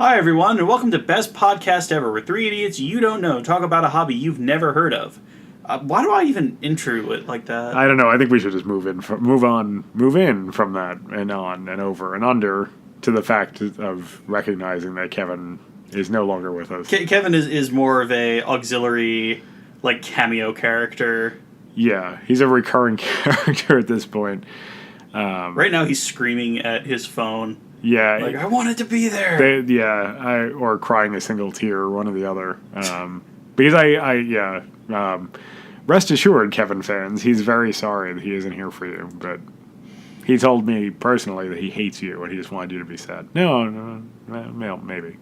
Hi, everyone, and welcome to Best Podcast Ever, where three idiots you don't know talk about a hobby you've never heard of. Why do I even intro it like that? I don't know. I think we should just move in from that and on and over and under to the fact of recognizing that Kevin is no longer with us. Kevin is more of a auxiliary, like, cameo character. Yeah, he's a recurring character at this point. Right now, he's screaming at his phone. Yeah, like, I wanted to be there. Or crying a single tear, one or the other. Because rest assured, Kevin fans, he's very sorry that he isn't here for you. But he told me personally that he hates you and he just wanted you to be sad. No, maybe.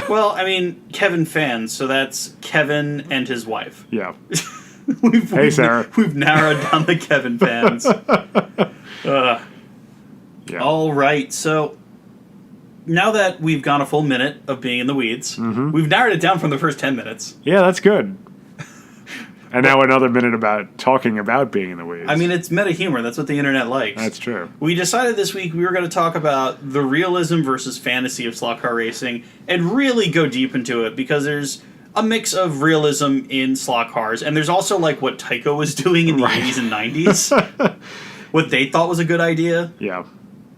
Well, I mean, Kevin fans, so that's Kevin and his wife. Yeah. Hey, Sarah. We've narrowed down the Kevin fans. Yeah. All right, so now that we've gone a full minute of being in the weeds, we've narrowed it down from the first 10 minutes. Yeah, that's good. And now another minute about talking about being in the weeds. I mean, it's meta humor. That's what the internet likes. That's true. We decided this week we were going to talk about the realism versus fantasy of slot car racing and really go deep into it because there's a mix of realism in slot cars, and there's also like what Tyco was doing in the 80s and 90s. What they thought was a good idea. Yeah.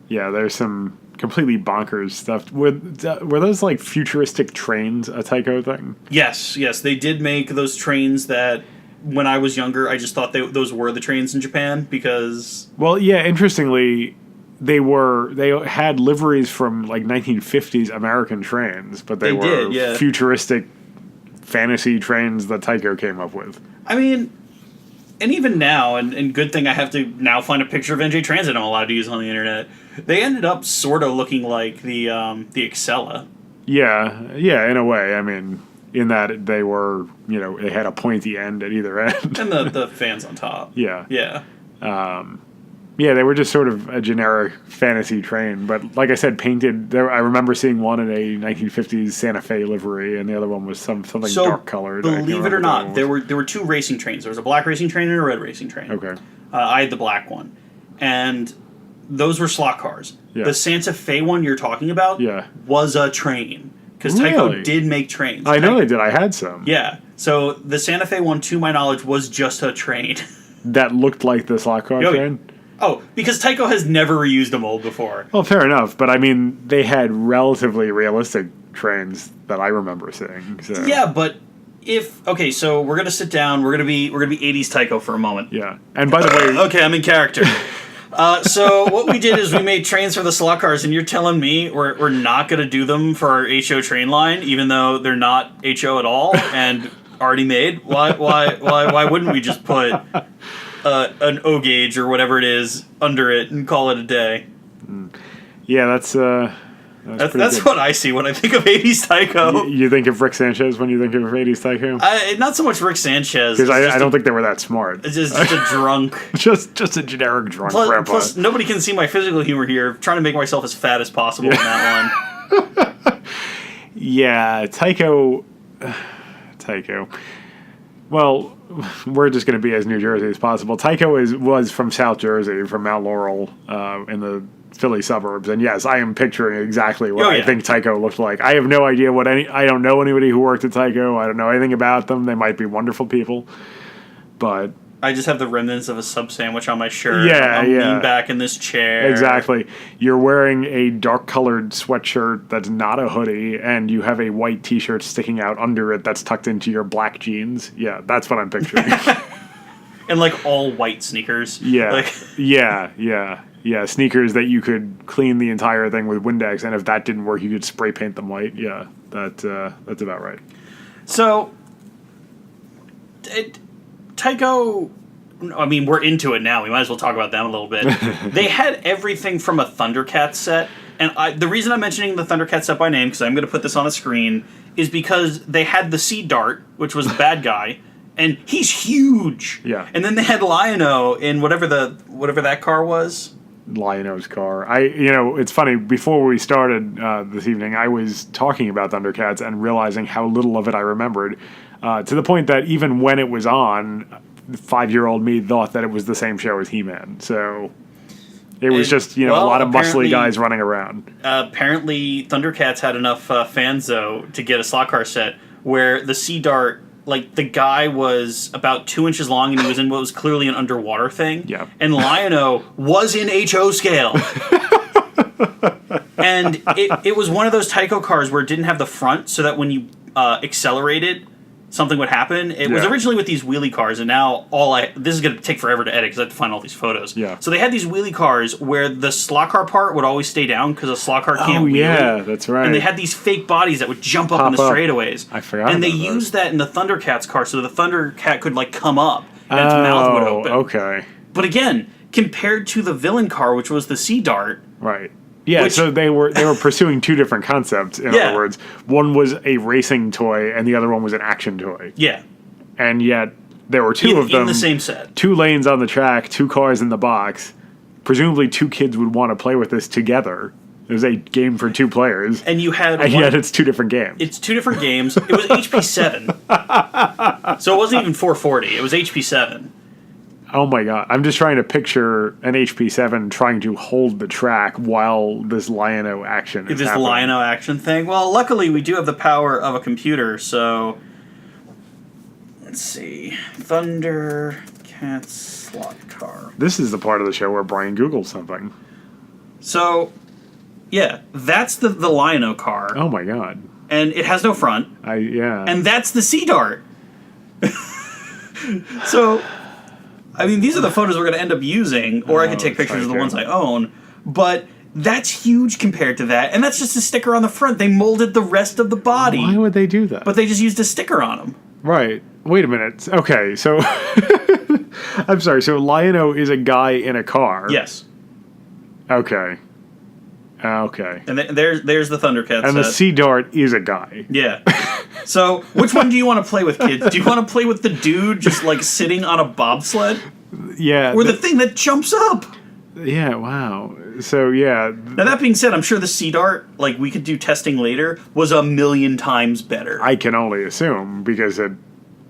Yeah, there's some completely bonkers stuff. Were those like futuristic trains a Tyco thing? Yes, they did make those trains that when I was younger, I just thought those were the trains in Japan because... Well, yeah, interestingly, they had liveries from like 1950s American trains, but they were futuristic fantasy trains that Tyco came up with. I mean... And even now, and good thing I have to now find a picture of NJ Transit I'm allowed to use on the internet, they ended up sort of looking like the Excella. Yeah, in a way. I mean, in that they were, it had a pointy end at either end. And the fans on top. Yeah. Yeah. Yeah, they were just sort of a generic fantasy train. But like I said, painted. I remember seeing one in a 1950s Santa Fe livery, and the other one was something dark colored. Believe it or not, there were two racing trains. There was a black racing train and a red racing train. Okay. I had the black one, and those were slot cars. Yeah. The Santa Fe one you're talking about was a train. Because Really? Tyco did make trains. I know they did. I had some. Yeah. So the Santa Fe one, to my knowledge, was just a train. That looked like the slot car train? Oh, because Tyco has never reused a mold before. Well, fair enough. But, I mean, they had relatively realistic trains that I remember seeing. So. Yeah, but so we're going to sit down. We're going to be 80s Tyco for a moment. Yeah. And by the way... Okay, I'm in character. So what we did is we made trains for the slot cars, and you're telling me we're not going to do them for our HO train line, even though they're not HO at all and already made? Why wouldn't we just put an O gauge or whatever it is under it and call it a day? Yeah, that's what I see when I think of 80s Tyco. You think of Rick Sanchez when you think of 80s Tyco? Not so much Rick Sanchez. Because I don't think they were that smart. It's just a drunk. just a generic drunk grandpa. Plus, nobody can see my physical humor here. I'm trying to make myself as fat as possible in that one. Yeah, Tyco. Well, we're just going to be as New Jersey as possible. Tyco was from South Jersey, from Mount Laurel, in the Philly suburbs, and yes, I am picturing exactly what I think Tyco looked like. I have no idea I don't know anybody who worked at Tyco. I don't know anything about them. They might be wonderful people, but I just have the remnants of a sub sandwich on my shirt. Yeah, I'm lean back in this chair. Exactly. You're wearing a dark-colored sweatshirt that's not a hoodie, and you have a white T-shirt sticking out under it that's tucked into your black jeans. Yeah, that's what I'm picturing. And like all white sneakers. Yeah, yeah. Sneakers that you could clean the entire thing with Windex, and if that didn't work, you could spray paint them white. Yeah, that's about right. So, Tyco, I mean, we're into it now. We might as well talk about them a little bit. They had everything from a Thundercats set, and the reason I'm mentioning the Thundercats set by name, because I'm going to put this on a screen, is because they had the Sea Dart, which was the bad guy, and he's huge. Yeah. And then they had Lion-O in whatever that car was. Lion-O's car. It's funny, before we started this evening, I was talking about Thundercats and realizing how little of it I remembered, to the point that even when it was on, 5-year-old me thought that it was the same show as He-Man. So It was just, a lot of muscly guys running around. Apparently, Thundercats had enough fans, though, to get a slot car set where the Sea Dart, like, the guy was about 2 inches long and he was in what was clearly an underwater thing. Yeah. And Lion-O was in HO scale. And it was one of those Tyco cars where it didn't have the front, so that when you accelerated, something would happen. It was originally with these wheelie cars, and now this is going to take forever to edit because I have to find all these photos. Yeah. So they had these wheelie cars where the slot car part would always stay down because a slot car can't wheelie. Yeah, that's right. And they had these fake bodies that would jump up in the straightaways. I forgot. And they used that in the Thundercats car, so the Thundercat could like come up and its mouth would open. Okay. But again, compared to the villain car, which was the Sea Dart, right. Yeah, so they were pursuing two different concepts, in other words. One was a racing toy, and the other one was an action toy. Yeah. And yet, there were two of them. In the same set. 2 lanes on the track, 2 cars in the box. Presumably 2 kids would want to play with this together. It was a game for 2 players. And you had yet it's 2 different games. It's 2 different games. It was HP 7. So it wasn't even 440. It was HP 7. Oh my god. I'm just trying to picture an HP 7 trying to hold the track while this Lion-O action is happening. This Lion-O action thing. Well, luckily we do have the power of a computer, so let's see. Thundercats slot car. This is the part of the show where Brian Googles something. So, yeah, that's the Lion-O car. Oh my god. And it has no front. And that's the Sea Dart. So, I mean, these are the photos we're going to end up using, or I could take pictures of the ones I own, but that's huge compared to that, and that's just a sticker on the front. They molded the rest of the body. Why would they do that? But they just used a sticker on them. Right. Wait a minute. Okay, so... I'm sorry, so Lion-O is a guy in a car? Yes. Okay. Okay. And there's the Thundercats. And the Sea Dart is a guy. Yeah. So, which one do you want to play with, kids? Do you want to play with the dude just, like, sitting on a bobsled? Yeah. Or the thing that jumps up? Yeah, wow. So, yeah. Now, that being said, I'm sure the Sea Dart, like, we could do testing later, was 1,000,000 times better. I can only assume, because it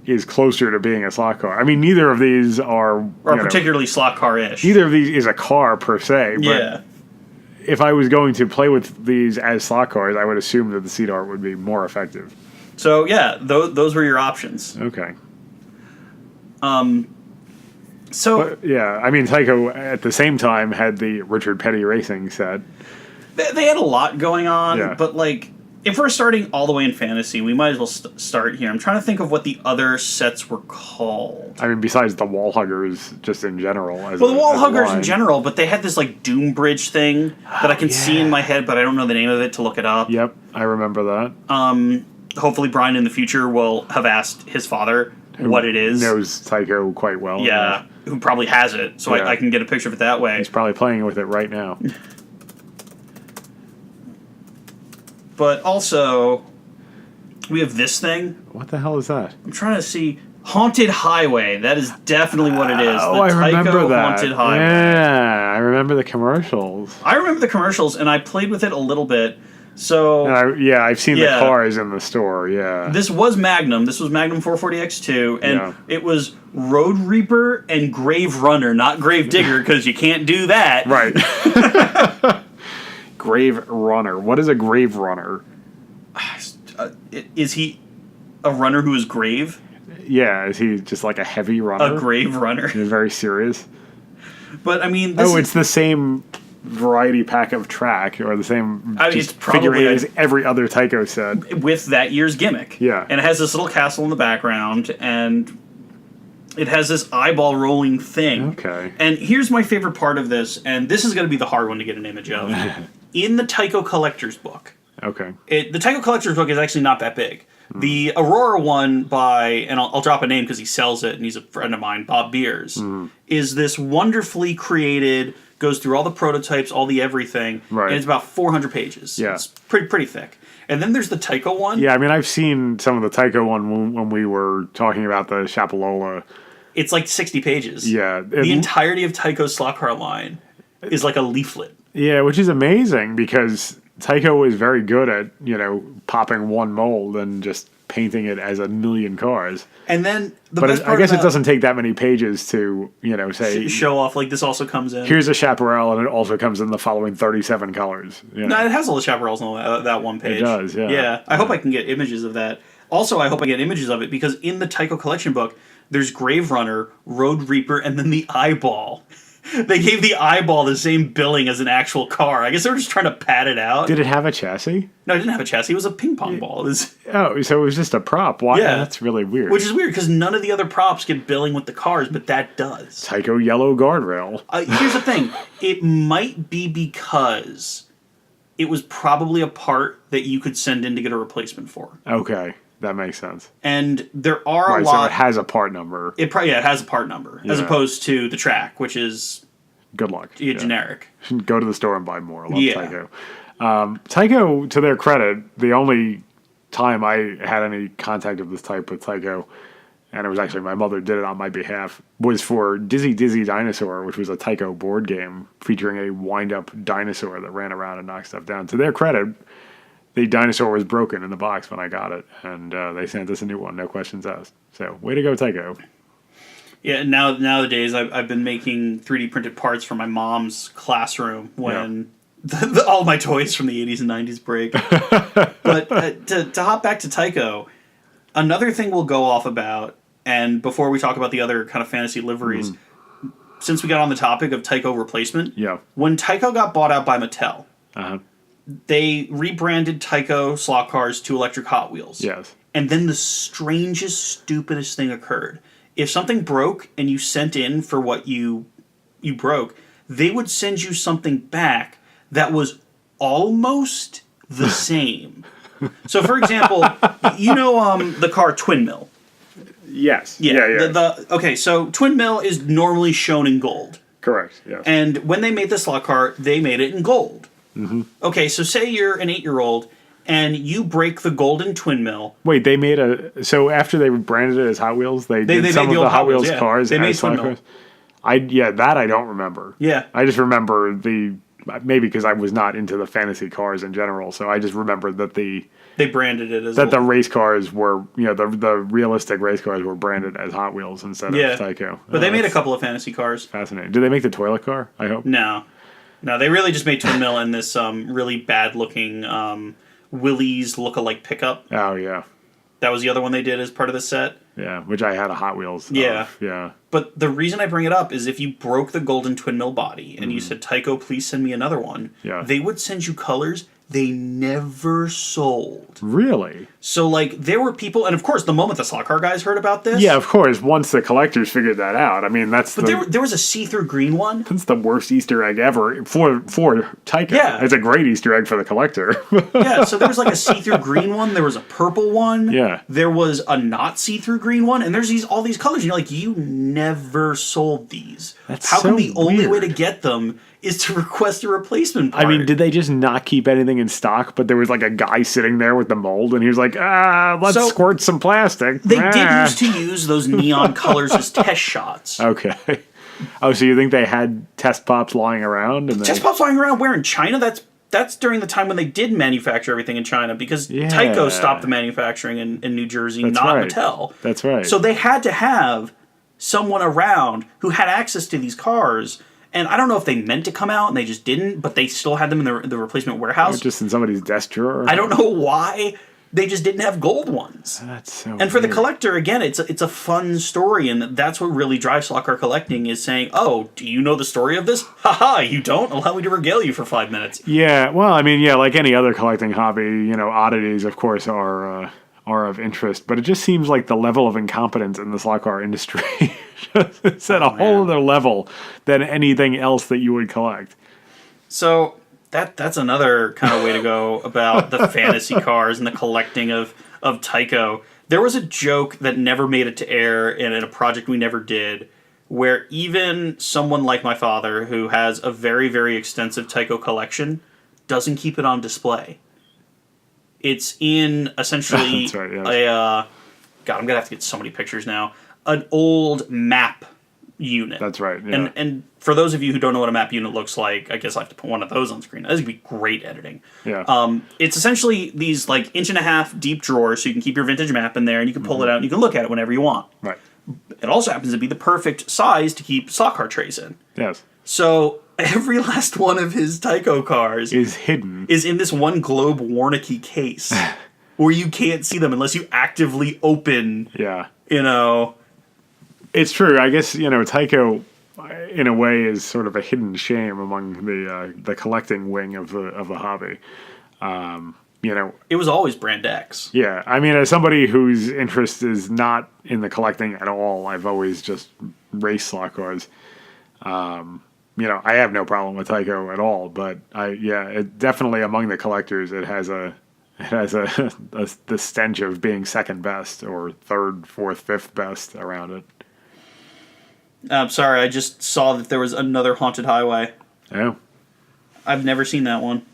is closer to being a slot car. I mean, neither of these are particularly slot car-ish. Neither of these is a car, per se, but if I was going to play with these as slot cars, I would assume that the Sea Dart would be more effective. So, yeah, those were your options. Okay. So yeah, I mean, Tyco at the same time had the Richard Petty Racing set. They had a lot going on, but like, if we're starting all the way in fantasy, we might as well start here. I'm trying to think of what the other sets were called. I mean, besides the Wall Huggers, just in general. The Wall Huggers in general, but they had this like Doom Bridge thing that I can see in my head, but I don't know the name of it to look it up. Yep, I remember that. Hopefully Brian in the future will have asked his father what it is. Knows Tyco quite well. Yeah, who probably has it, so I can get a picture of it that way. He's probably playing with it right now. But also, we have this thing. What the hell is that? I'm trying to see. Haunted Highway. That is definitely what it is. Oh, I remember that. Haunted Highway. Yeah, I remember the commercials. I remember the commercials, and I played with it a little bit. So I've seen the cars in the store. Yeah, this was Magnum. This was Magnum 440X2, and it was Road Reaper and Grave Runner, not Grave Digger, because you can't do that. Right. Grave Runner. What is a Grave Runner? Is he a runner who is grave? Yeah, is he just like a heavy runner? A grave runner. He's very serious. But I mean, it's the same variety pack of track, or the same figurine as every other Tyco set with that year's gimmick. Yeah, and it has this little castle in the background, and it has this eyeball rolling thing. Okay. And here's my favorite part of this, and this is going to be the hard one to get an image of. In the Tyco Collector's Book. Okay. The Tyco Collector's Book is actually not that big. The Aurora one by, and I'll drop a name because he sells it, and he's a friend of mine, Bob Beers, is this wonderfully created, goes through all the prototypes, all the everything, and it's about 400 pages. Yeah. It's pretty thick. And then there's the Tyco one. Yeah, I mean, I've seen some of the Tyco one when we were talking about the Chapalola. It's like 60 pages. Yeah. The entirety of Tyco's slot car line is like a leaflet. Yeah, which is amazing because Tyco is very good at, popping one mold and just painting it as a million cars. And then I guess it doesn't take that many pages to, say... Show off, like, this also comes in. Here's a chaparral, and it also comes in the following 37 colors. No, it has all the chaparrals on that one page. It does, yeah. Yeah, I hope I can get images of that. Also, I hope I get images of it, because in the Tyco collection book, there's Grave Runner, Road Reaper, and then the Eyeball. They gave the Eyeball the same billing as an actual car. I guess they were just trying to pad it out. Did it have a chassis? No, it didn't have a chassis. It was a ping pong ball. Oh, so it was just a prop. Why? Yeah. That's really weird. Which is weird, because none of the other props get billing with the cars, but that does. Tyco yellow guardrail. Here's the thing. It might be because it was probably a part that you could send in to get a replacement for. Okay. That makes sense. And there are a lot... So it has a part number. It has a part number, as opposed to the track, which is... Good luck. Generic. Go to the store and buy more. I love Tyco. Tyco, to their credit, the only time I had any contact of this type with Tyco, and it was actually my mother did it on my behalf, was for Dizzy Dizzy Dinosaur, which was a Tyco board game featuring a wind-up dinosaur that ran around and knocked stuff down. To their credit... The dinosaur was broken in the box when I got it, and they sent us a new one, no questions asked. So, way to go, Tyco. Yeah, nowadays I've been making 3D printed parts for my mom's classroom when all my toys from the 80s and 90s break. But to hop back to Tyco, another thing we'll go off about, and before we talk about the other kind of fantasy liveries, since we got on the topic of Tyco replacement, when Tyco got bought out by Mattel, they rebranded Tyco slot cars to Electric Hot Wheels. Yes. And then the strangest, stupidest thing occurred. If something broke and you sent in for what you broke, they would send you something back that was almost the same. So, for example, the car Twin Mill? Yes. Yeah. Okay, so Twin Mill is normally shown in gold. Correct, yes. And when they made the slot car, they made it in gold. Mm-hmm. Okay, so say you're an 8-year-old and you break the golden Twin Mill. Wait, they made so after they branded it as Hot Wheels, they did some of the Hot Wheels cars they made as Twin Mill. That I don't remember. Yeah. I just remember maybe because I was not into the fantasy cars in general, so I just remember that they branded it as the race cars were, the realistic race cars were branded as Hot Wheels instead of Tyco. But they made a couple of fantasy cars. Fascinating. Did they make the toilet car? I hope. No, they really just made Twin Mill and this really bad-looking Willys look-alike pickup. Oh, yeah. That was the other one they did as part of the set. Yeah, which I had a Hot Wheels Yeah. Yeah. But the reason I bring it up is if you broke the golden Twin Mill body and you said, Tyco, please send me another one, they would send you colors they never sold. Really? So, there were people, and of course, the moment the slot car guys heard about this... Yeah, of course, once the collectors figured that out. I mean, that's there was a see-through green one. That's the worst Easter egg ever for Tyco. Yeah. It's a great Easter egg for the collector. Yeah, so there was a see-through green one, there was a purple one, there was a not see-through green one, and there's all these colors, and you're like, you never sold these. How come the only way to get them is to request a replacement part? I mean, did they just not keep anything in stock, but there was a guy sitting there with the mold, and he was like, let's squirt some plastic. They did used to use those neon colors as test shots. Okay. Oh, so you think they had test pops lying around? Test pops lying around where in China? That's during the time when they did manufacture everything in China, because Tyco stopped the manufacturing in New Jersey, Mattel. That's right. So they had to have someone around who had access to these cars. And I don't know if they meant to come out and they just didn't, but they still had them in the replacement warehouse. Or just in somebody's desk drawer. I don't know why they just didn't have gold ones. That's so And for the collector, again, it's a fun story, and that's what really drives slot car collecting, is saying, oh, do you know the story of this? Haha, you don't? Allow me to regale you for 5 minutes. Yeah, well, I mean, like any other collecting hobby, oddities, of course, are of interest, but it just seems like the level of incompetence in the slot car industry is at a whole other level than anything else that you would collect. So that's another kind of way to go about the fantasy cars and the collecting of Tyco. There was a joke that never made it to air in a project we never did, where even someone like my father, who has a very, very extensive Tyco collection, doesn't keep it on display. It's in essentially God, I'm going to have to get so many pictures now. An old map unit. That's right. Yeah. And for those of you who don't know what a map unit looks like, I guess I have to put one of those on screen. This would be great editing. Yeah. It's essentially these like 1.5 inch deep drawers, so you can keep your vintage map in there, and you can pull it out and you can look at it whenever you want. Right. It also happens to be the perfect size to keep slot car trays in. Yes. So every last one of his Tyco cars is hidden. Is in this one Globe Warnicky case where you can't see them unless you actively open. Yeah. You know. It's true. I guess, Tyco, in a way, is sort of a hidden shame among the collecting wing of the hobby. It was always Brand X. Yeah. I mean, as somebody whose interest is not in the collecting at all, I've always just raced slot cars. I have no problem with Tyco at all, but it definitely among the collectors, it has the stench of being second best or third, fourth, fifth best around it. I'm sorry, I just saw that there was another Haunted Highway. Oh. I've never seen that one.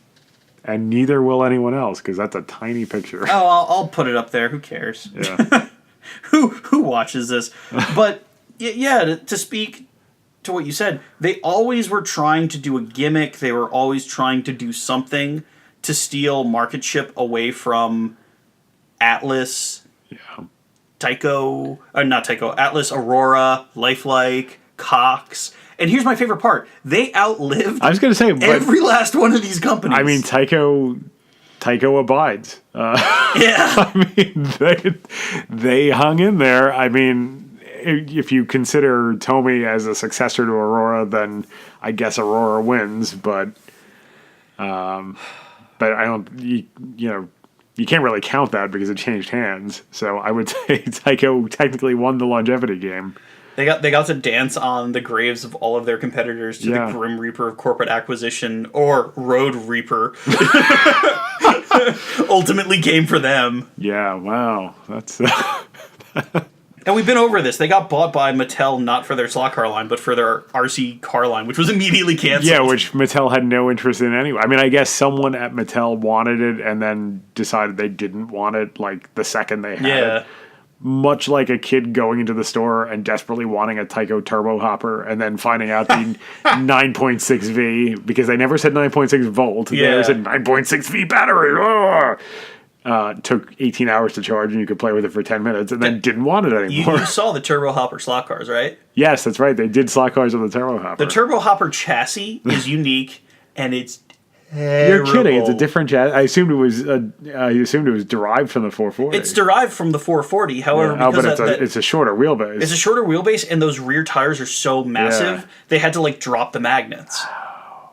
And neither will anyone else, because that's a tiny picture. Oh, I'll put it up there. Who cares? Yeah. Who watches this? But, yeah, to speak to what you said, they always were trying to do a gimmick. They were always trying to do something to steal market share away from Atlas. Yeah. Tyco, not Tyco, Atlas, Aurora, Lifelike, Cox. And here's my favorite part. They outlived I was going to say, every last one of these companies. I mean, Tyco abides. Yeah. I mean, they hung in there. I mean, if you consider Tomy as a successor to Aurora, then I guess Aurora wins. But I don't, you can't really count that because it changed hands. So I would say Tyco technically won the longevity game. They got to dance on the graves of all of their competitors to the Grim Reaper of corporate acquisition, or Road Reaper. Ultimately came for them. Yeah, wow. That's and we've been over this. They got bought by Mattel not for their slot car line, but for their RC car line, which was immediately canceled. Yeah, which Mattel had no interest in anyway. I mean, I guess someone at Mattel wanted it and then decided they didn't want it, like, the second they had it. Much like a kid going into the store and desperately wanting a Tyco turbo hopper and then finding out the 9.6V, because they never said 9.6 volt. They never said 9.6V battery. Took 18 hours to charge and you could play with it for 10 minutes and then didn't want it anymore. You saw the turbo hopper slot cars, right? Yes, that's right. They did slot cars with the turbo hopper. The turbo hopper chassis is unique and it's You're kidding! It's a different chassis. I assumed it was derived from the 440. It's derived from the 440. However, because it's a shorter wheelbase. It's a shorter wheelbase, and those rear tires are so massive they had to like drop the magnets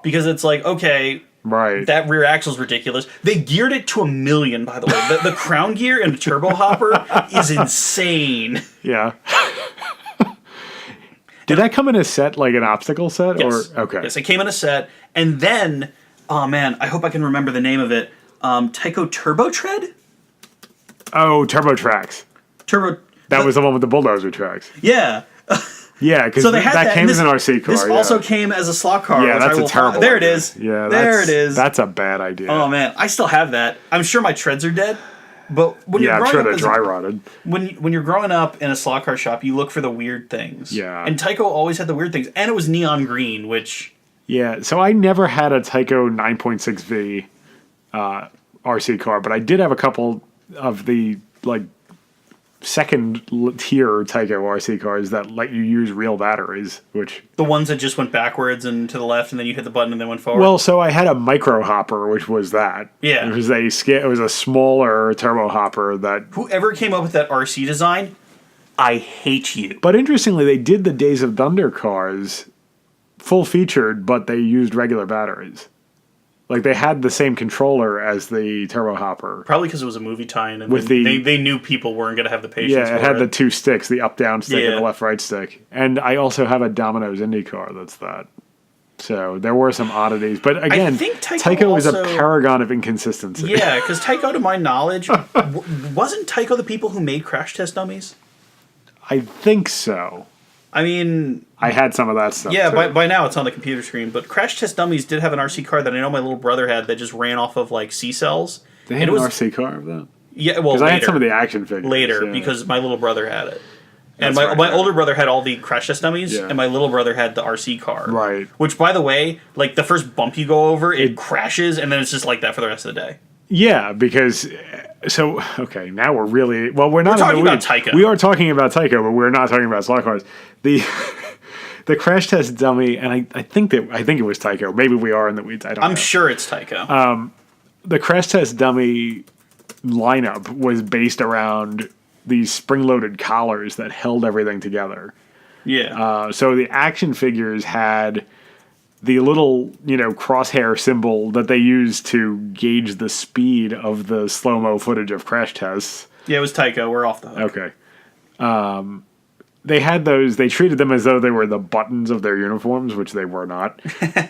because it's like, okay, right, that rear axle's ridiculous. They geared it to 1 million, by the way. The crown gear in the turbo hopper is insane. Yeah. Did that come in a set, like an obstacle set? Yes. Or okay. Yes, it came in a set, and then. Oh man, I hope I can remember the name of it. Tyco Turbo Tread? Oh, Turbo Tracks. That was the one with the bulldozer tracks. Yeah. Yeah, because that came as an RC car. This also came as a slot car. Yeah, that's a terrible There it is. Yeah, there it is. That's a bad idea. Oh man, I still have that. I'm sure my treads are dead. But when you're I'm growing sure up they're dry rotted. When you're growing up in a slot car shop, you look for the weird things. Yeah. And Tyco always had the weird things, and it was neon green, which. Yeah, so I never had a Tyco 9.6V RC car, but I did have a couple of the like second tier Tyco RC cars that let you use real batteries, which the ones that just went backwards and to the left, and then you hit the button and then went forward. Well, so I had a micro hopper, which was that. Yeah, it was a smaller turbo hopper that. Whoever came up with that RC design, I hate you. But interestingly, they did the Days of Thunder cars. Full featured, but they used regular batteries. Like they had the same controller as the turbo hopper. Probably because it was a movie tie-in, and they knew people weren't going to have the patience. Yeah, it had the two sticks, the up-down stick and the left-right stick. And I also have a Domino's Indy car that's that. So there were some oddities, but again, I think Tyco is a paragon of inconsistency. Yeah, because Tyco, to my knowledge, wasn't Tyco the people who made crash test dummies? I think so. I mean, I had some of that stuff. Yeah, by now it's on the computer screen. But Crash Test Dummies did have an RC car that I know my little brother had that just ran off of like C cells. They had an RC car of that. Yeah, well, because I had some of the action figures later because my little brother had it. And my older brother had all the crash test dummies, and my little brother had the RC car. Right. Which, by the way, like the first bump you go over, it crashes, and then it's just like that for the rest of the day. Yeah, because okay, now we're really we're not talking about Tyco. We are talking about Tyco, but we're not talking about slot cars. The crash test dummy, and I think it was Tyco. Maybe we are in the weeds. I don't know. I'm sure it's Tyco. The crash test dummy lineup was based around these spring-loaded collars that held everything together. Yeah. So the action figures had the little, crosshair symbol that they used to gauge the speed of the slow-mo footage of crash tests. Yeah, it was Tyco. We're off the hook. Okay. They had those, they treated them as though they were the buttons of their uniforms, which they were not.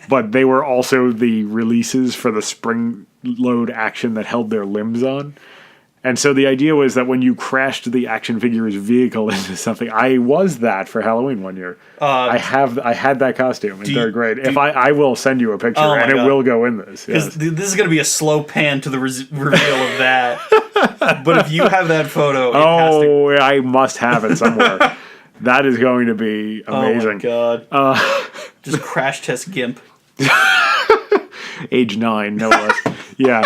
But they were also the releases for the spring load action that held their limbs on. And so the idea was that when you crashed the action figure's vehicle into something, I was that for Halloween one year. I had that costume in third grade. I will send you a picture, and it will go in this. Because this is going to be a slow pan to the reveal of that. But if you have that photo, I must have it somewhere. That is going to be amazing. Oh my god! Just crash test Gimp. Age 9, no less. Yeah.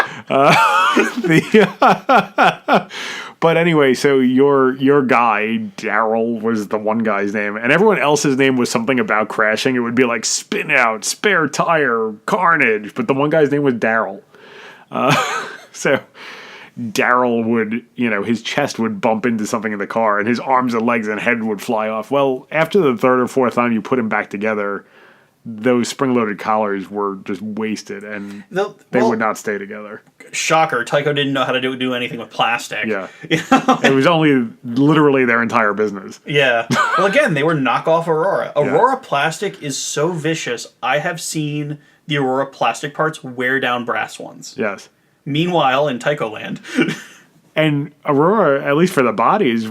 But anyway, so your guy, Daryl, was the one guy's name, and everyone else's name was something about crashing. It would be like spin out, spare tire, carnage, but the one guy's name was Daryl. So Daryl would, his chest would bump into something in the car, and his arms and legs and head would fly off. Well, after the third or fourth time you put him back together, those spring-loaded collars were just wasted, and they would not stay together. Shocker, Tyco didn't know how to do anything with plastic. Yeah. It was only literally their entire business. Yeah. Well, again, they were knockoff Aurora. Aurora plastic is so vicious. I have seen the Aurora plastic parts wear down brass ones. Yes. Meanwhile, in Tyco land... And Aurora, at least for the bodies, they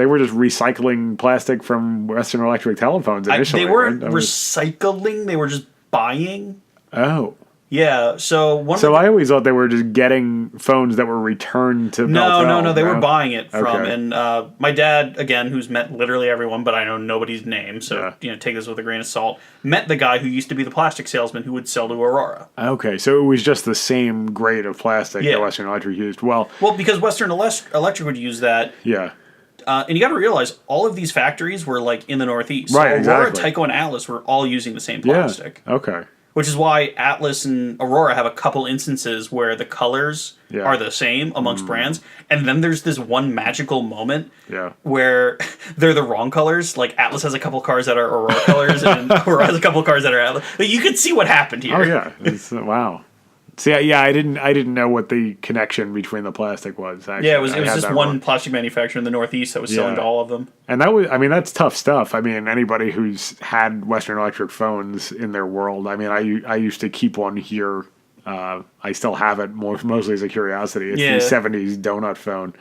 were just recycling plastic from Western Electric telephones initially. They weren't recycling; they were just buying. Oh, yeah. So I always thought they were just getting phones that were returned to. No. They were buying it from. Okay. And my dad, again, who's met literally everyone, but I know nobody's name, so take this with a grain of salt. Met the guy who used to be the plastic salesman who would sell to Aurora. Okay, so it was just the same grade of plastic that Western Electric used. Well, because Western Electric would use that. Yeah. And you got to realize, all of these factories were like in the Northeast. Right, so Aurora, exactly. Tyco, and Atlas were all using the same plastic. Yeah. Okay. Which is why Atlas and Aurora have a couple instances where the colors are the same amongst brands. And then there's this one magical moment where they're the wrong colors. Like Atlas has a couple cars that are Aurora colors and Aurora has a couple cars that are Atlas. But you can see what happened here. Oh, yeah. Wow. See, I didn't know what the connection between the plastic was. Actually. Yeah, it was just one plastic manufacturer in the Northeast that was selling to all of them. And that's tough stuff. I mean, anybody who's had Western Electric phones in their world. I mean, I used to keep one here. I still have it mostly as a curiosity. It's the '70s donut phone.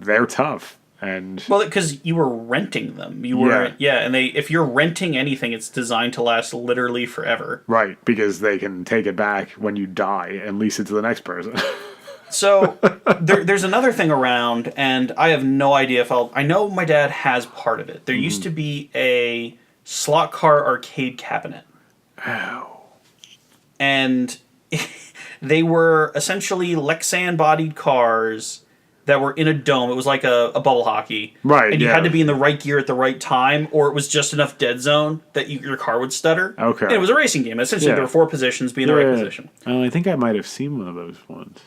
They're tough. And because you were renting them, and if you're renting anything, it's designed to last literally forever. Right, because they can take it back when you die and lease it to the next person. So there's another thing around, and I have no idea if I know my dad has part of it. There used to be a slot car arcade cabinet. Oh. And they were essentially Lexan-bodied cars that were in a dome. It was like a bubble hockey. Right, and you had to be in the right gear at the right time, or it was just enough dead zone that your car would stutter. Okay. And it was a racing game. Essentially, there were 4 positions, be in the right position. Oh, I think I might have seen one of those ones.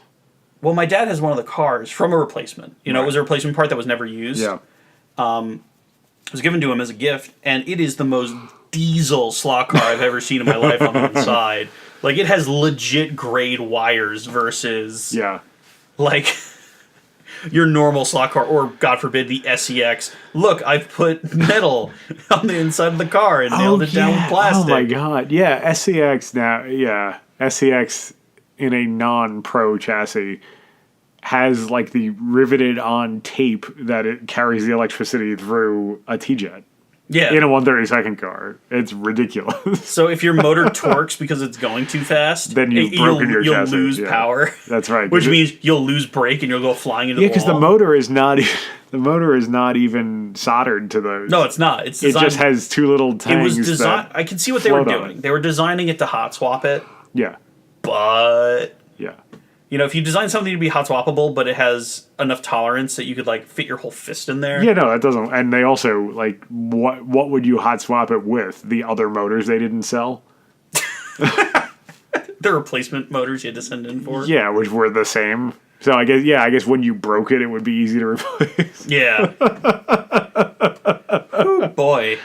Well, my dad has one of the cars from a replacement. It was a replacement part that was never used. Yeah. It was given to him as a gift, and it is the most diesel slot car I've ever seen in my life on the inside. Like, it has legit grade wires versus... Yeah. Like... your normal slot car, or God forbid, the SEX. Look, I've put metal on the inside of the car and nailed it down with plastic. Oh my god, yeah, SEX now, SEX in a non-pro chassis has like the riveted on tape that it carries the electricity through a T-jet. Yeah. In a 1/32 car. It's ridiculous. So if your motor torques because it's going too fast, then you've broken your chassis. You'll lose power. That's right. Which means you'll lose brake and you'll go flying into the wall. Yeah, because the motor is not even soldered to the... No, it's not. It's designed, it just has two little tangs. It was designed... I can see what they were doing. They were designing it to hot swap it. Yeah. But... Yeah. You know, if you design something to be hot swappable, but it has enough tolerance that you could, like, fit your whole fist in there. Yeah, no, that doesn't... And they also, like, what would you hot swap it with? The other motors they didn't sell? The replacement motors you had to send in for? Yeah, which were the same. So I guess when you broke it, it would be easy to replace. Yeah. Oh, boy.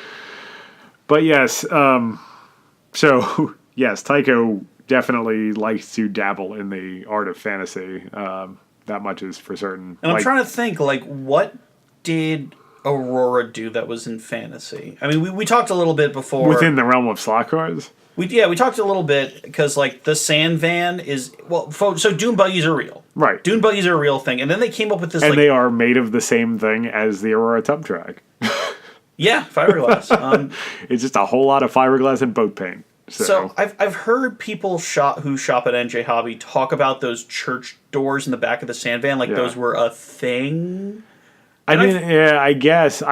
But yes, so, yes, Tyco definitely likes to dabble in the art of fantasy. That much is for certain. And I'm trying to think, like, what did Aurora do that was in fantasy? I mean, we talked a little bit before. Within the realm of slot cars? We talked a little bit, because, like, the sand van is... Well, so dune buggies are real. Right. Dune buggies are a real thing. And then they came up with this, and they are made of the same thing as the Aurora tub track. Yeah, fiberglass. It's just a whole lot of fiberglass and boat paint. So I've heard people who shop at NJ Hobby talk about those church doors in the back of the sand van, like those were a thing. I guess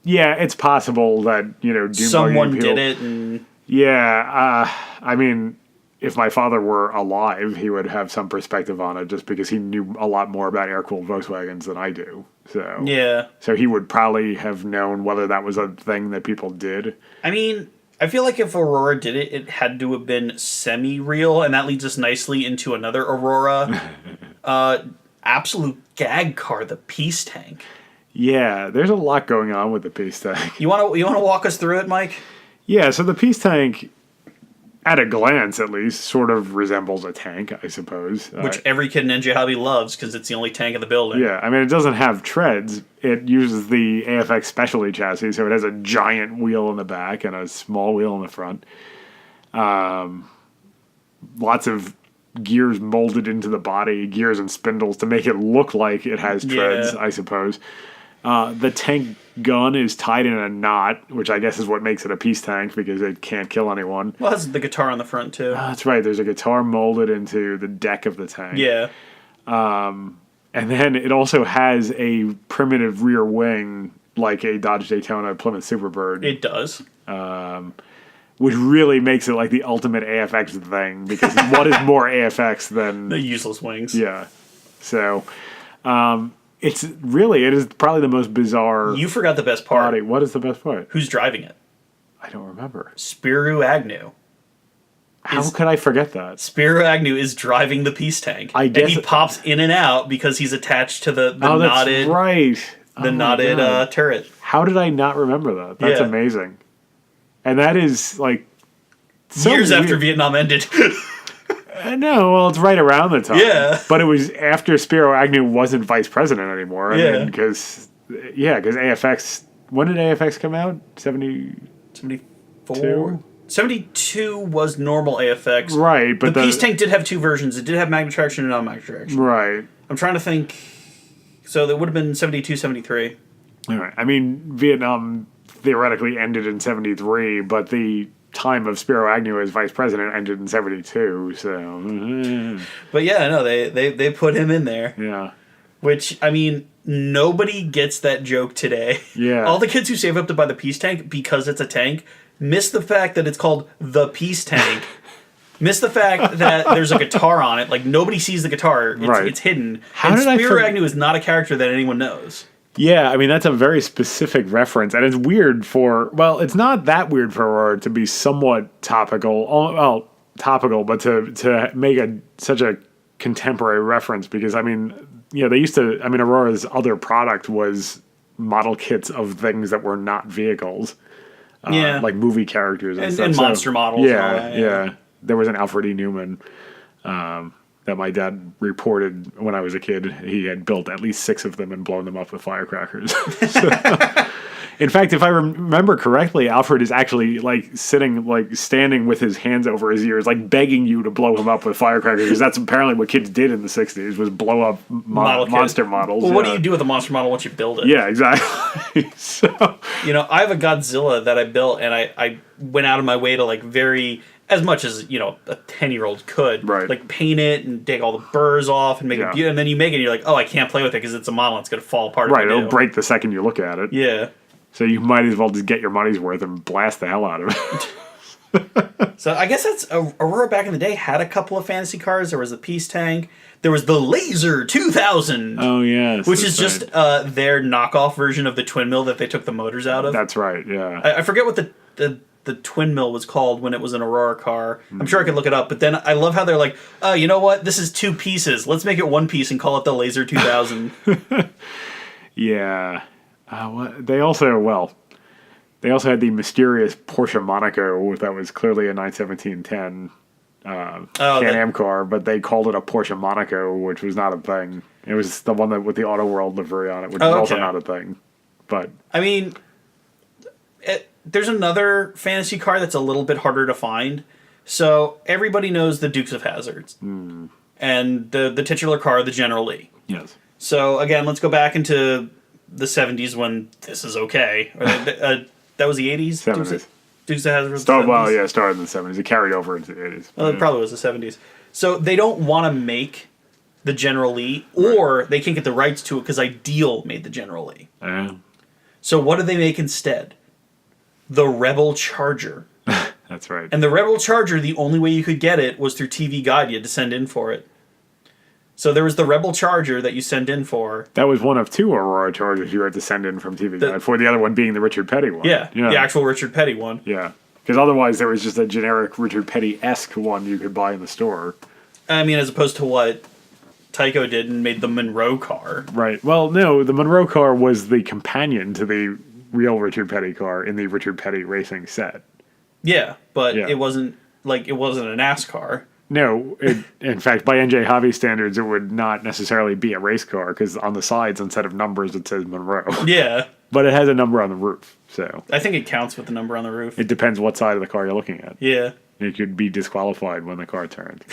it's possible that someone did it. And... Yeah, I mean, if my father were alive, he would have some perspective on it, just because he knew a lot more about air-cooled Volkswagens than I do. So yeah, so he would probably have known whether that was a thing that people did. I mean, I feel like if Aurora did it, it had to have been semi-real, and that leads us nicely into another Aurora absolute gag car, the Peace Tank. Yeah, there's a lot going on with the Peace Tank. You want to walk us through it, Mike? Yeah, so the Peace Tank, at a glance at least, sort of resembles a tank, I suppose. Which every kid in NJ Hobby loves, because it's the only tank in the building. Yeah, I mean, it doesn't have treads. It uses the AFX Specialty chassis, so it has a giant wheel in the back and a small wheel in the front. Lots of gears molded into the body, gears and spindles to make it look like it has treads, I suppose. The tank gun is tied in a knot, which I guess is what makes it a peace tank, because it can't kill anyone. Well, it has the guitar on the front, too. That's right. There's a guitar molded into the deck of the tank. Yeah. And then it also has a primitive rear wing, like a Dodge Daytona Plymouth Superbird. It does. Which really makes it like the ultimate AFX thing, because what is more AFX than... the useless wings. Yeah. So... it is probably the most bizarre... You forgot the best part. Body. What is the best part? Who's driving it? I don't remember. Spiro Agnew. How could I forget that? Spiro Agnew is driving the Peace Tank. I guess... And he pops in and out because he's attached to the knotted... that's right. The knotted turret. How did I not remember that? That's amazing. And that is, like... years after Vietnam ended. No, well, it's right around the time. Yeah. But it was after Spiro Agnew wasn't vice president anymore. Because AFX... When did AFX come out? 74? 72 was normal AFX. Right, but the Peace Tank did have two versions. It did have magnet traction and non-magnet traction. Right. I'm trying to think... So that would have been 72, 73. All right. I mean, Vietnam theoretically ended in 73, but the time of Spiro Agnew as vice president ended in 72, so... But yeah, no, they put him in there. Yeah. Which, I mean, nobody gets that joke today. Yeah. All the kids who save up to buy the Peace Tank because it's a tank miss the fact that it's called the Peace Tank. Miss the fact that there's a guitar on it. Like, nobody sees the guitar. It's hidden. And Spiro Agnew is not a character that anyone knows. Yeah, I mean, that's a very specific reference, and it's weird for... Well, it's not that weird for Aurora to be somewhat topical. Well, topical, but to make such a contemporary reference, because, I mean, they used to... I mean, Aurora's other product was model kits of things that were not vehicles. Like movie characters and stuff. And monster models. Yeah. There was an Alfred E. Newman that my dad reported when I was a kid. He had built at least 6 of them and blown them up with firecrackers. In fact, if I remember correctly, Alfred is actually standing with his hands over his ears, like begging you to blow him up with firecrackers, because that's apparently what kids did in the 60s, was blow up monster models. Well, what do you do with a monster model once you build it? Yeah, exactly. So, I have a Godzilla that I built, and I went out of my way to as much as, a 10-year-old could. Right. Like, paint it and take all the burrs off and make it beautiful. And then you make it and you're like, oh, I can't play with it because it's a model. It's going to fall apart. Right, it'll break the second you look at it. Yeah. So you might as well just get your money's worth and blast the hell out of it. So I guess that's... Aurora back in the day had a couple of fantasy cars. There was the Peace Tank. There was the Laser 2000. Oh, yes. Which is just their knockoff version of the twin mill that they took the motors out of. That's right, yeah. I forget what the twin mill was called when it was an Aurora car. I'm sure I could look it up, but then I love how they're like, oh, you know what? This is 2 pieces. Let's make it 1 piece and call it the Laser 2000. Yeah. They also had the mysterious Porsche Monaco that was clearly a 91710 Can-Am car, but they called it a Porsche Monaco, which was not a thing. It was the one with the Auto World livery on it, which was also not a thing. But I mean... There's another fantasy car that's a little bit harder to find. So everybody knows the Dukes of Hazzards. Mm. And the titular car, the General Lee. Yes. So again, let's go back into the 70s when this is okay. That was the 80s? 70s. Dukes of Hazzard was the 70s? Started in the 70s. It carried over into the 80s. Well, it probably was the 70s. So they don't want to make the General Lee, or they can't get the rights to it because Ideal made the General Lee. So what did they make instead? The Rebel Charger. That's right. And the Rebel Charger, the only way you could get it was through TV Guide. You had to send in for it. So there was the Rebel Charger that you send in for. That was one of 2 Aurora Chargers you had to send in from TV Guide, for the other one being the Richard Petty one. Yeah, the actual Richard Petty one. Yeah, because otherwise there was just a generic Richard Petty-esque one you could buy in the store. I mean, as opposed to what Tyco did and made the Monroe car. Right. Well, no, the Monroe car was the companion to the real Richard Petty car in the Richard Petty racing set. Yeah, but it wasn't a NASCAR. No, in fact, by NJ Hobby standards, it would not necessarily be a race car because on the sides, instead of numbers, it says Monroe. Yeah. But it has a number on the roof, so... I think it counts with the number on the roof. It depends what side of the car you're looking at. Yeah. It could be disqualified when the car turns.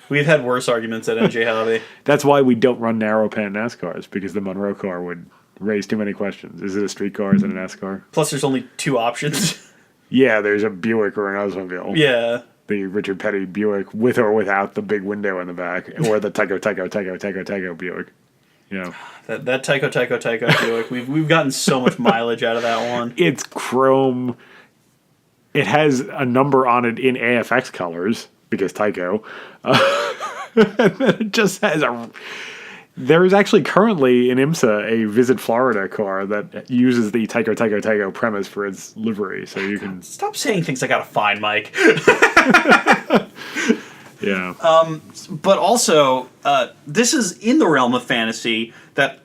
We've had worse arguments at NJ Hobby. That's why we don't run narrow-pan NASCARs, because the Monroe car would raise too many questions. Is it a street car? Is it a NASCAR? Plus, there's only 2 options. Yeah, there's a Buick or an Oldsmobile. Yeah. The Richard Petty Buick with or without the big window in the back, or the Tyco Buick. You know. That Tyco Buick. We've gotten so much mileage out of that one. It's chrome. It has a number on it in AFX colors because Tyco. And then it just has a... There is actually currently in IMSA a Visit Florida car that uses the Tyco premise for its livery, so you can... Stop saying things I gotta find, Mike. Yeah. But also, this is in the realm of fantasy that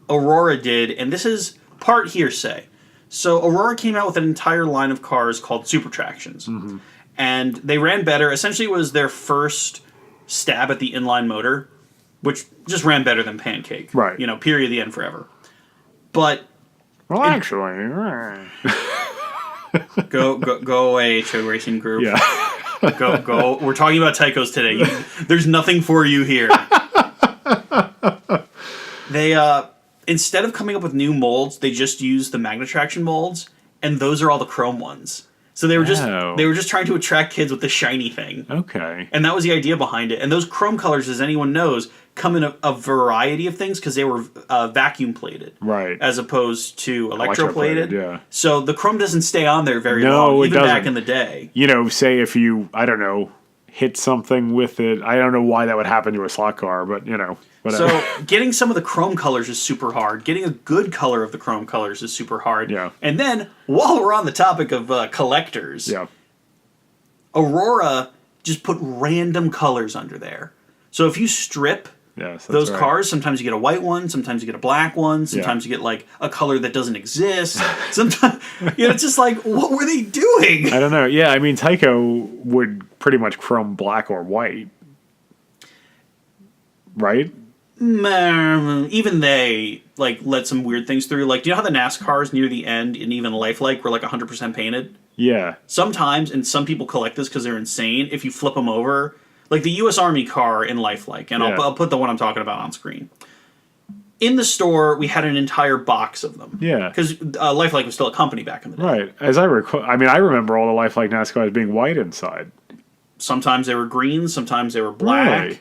Aurora did, and this is part hearsay. So Aurora came out with an entire line of cars called Super Tractions. Mm-hmm. And they ran better. Essentially, it was their first stab at the inline motor, which just ran better than Pancake. Right. Period, the end, forever. But... Well, actually... Go away, Show Racing Group. Yeah. Go. We're talking about Tycos today. There's nothing for you here. They, instead of coming up with new molds, they just used the Magna Traction molds, and those are all the chrome ones. So they were just trying to attract kids with the shiny thing. Okay. And that was the idea behind it. And those chrome colors, as anyone knows, come in a variety of things because they were vacuum plated. Right. As opposed to electroplated. Yeah. So the chrome doesn't stay on there very long, even back in the day. Say if you, hit something with it. I don't know why that would happen to a slot car, but, whatever. So getting some of the chrome colors is super hard. Getting a good color of the chrome colors is super hard. Yeah. And then, while we're on the topic of collectors, Aurora just put random colors under there. So if you strip those cars, sometimes you get a white one, sometimes you get a black one, sometimes you get a color that doesn't exist. Sometimes it's just what were they doing? I don't know. Yeah, I mean Tyco would pretty much chrome black or white. Right? Even they like let some weird things through. Like, do you know how the NASCARs near the end and even lifelike were like 100% painted? Yeah. Sometimes, and some people collect this because they're insane. If you flip them over, like the U.S. Army car in lifelike, and I'll put the one I'm talking about on screen. In the store, we had an entire box of them. Yeah. Because lifelike was still a company back in the day. Right. As I recall, I mean, I remember all the lifelike NASCARs being white inside. Sometimes they were green, sometimes they were black. Really?